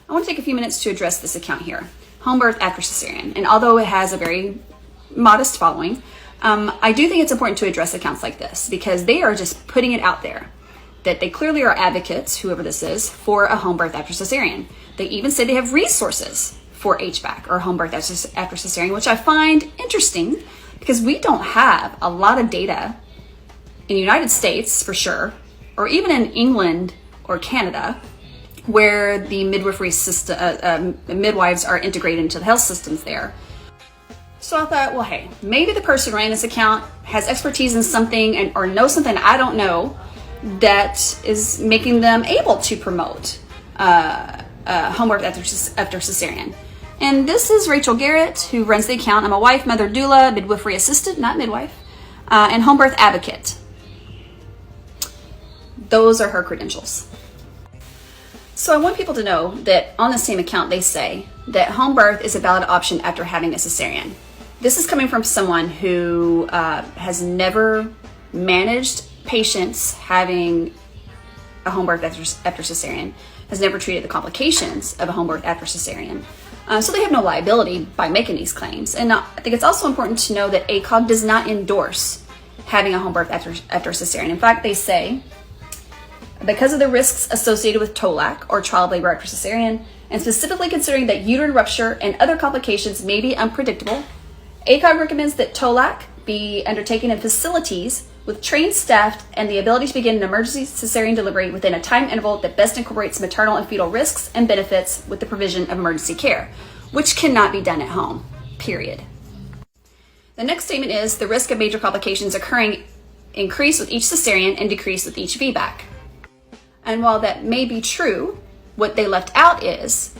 I want to take a few minutes to address this account here, home birth after cesarean. And although it has a very modest following, I do think it's important to address accounts like this because they are just putting it out there that they clearly are advocates, whoever this is, for a home birth after cesarean. They even say they have resources for HBAC or home birth after cesarean, which I find interesting because we don't have a lot of data in the United States for sure, or even in England or Canada, where the midwifery system, midwives are integrated into the health systems there. So I thought, well, hey, maybe the person running this account has expertise in something or knows something I don't know that is making them able to promote home birth after cesarean. And this is Rachel Garrett, who runs the account. I'm a wife, mother, doula, midwifery assistant, not midwife, and home birth advocate. Those are her credentials. So I want people to know that on the same account, they say that home birth is a valid option after having a cesarean. This is coming from someone who has never managed patients having a home birth after cesarean, has never treated the complications of a home birth after cesarean. So they have no liability by making these claims. And I think it's also important to know that ACOG does not endorse having a home birth after cesarean. In fact, they say, because of the risks associated with TOLAC or child labor after cesarean, and specifically considering that uterine rupture and other complications may be unpredictable, ACOG recommends that TOLAC be undertaken in facilities with trained staff and the ability to begin an emergency cesarean delivery within a time interval that best incorporates maternal and fetal risks and benefits with the provision of emergency care, which cannot be done at home, period. The next statement is the risk of major complications occurring increase with each cesarean and decrease with each VBAC. And while that may be true, what they left out is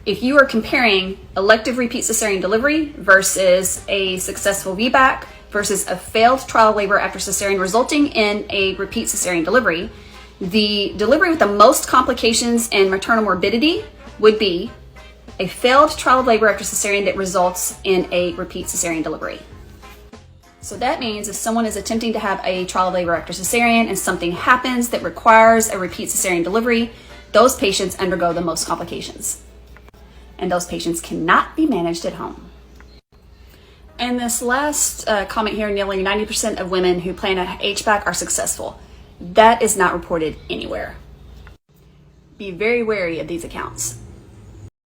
if you are comparing elective repeat cesarean delivery versus a successful VBAC versus a failed trial labor after cesarean resulting in a repeat cesarean delivery, the delivery with the most complications and maternal morbidity would be a failed trial labor after cesarean that results in a repeat cesarean delivery. So that means if someone is attempting to have a trial labor after cesarean and something happens that requires a repeat cesarean delivery, those patients undergo the most complications. And those patients cannot be managed at home. And this last comment here, nearly 90% of women who plan a HBAC are successful. That is not reported anywhere. Be very wary of these accounts.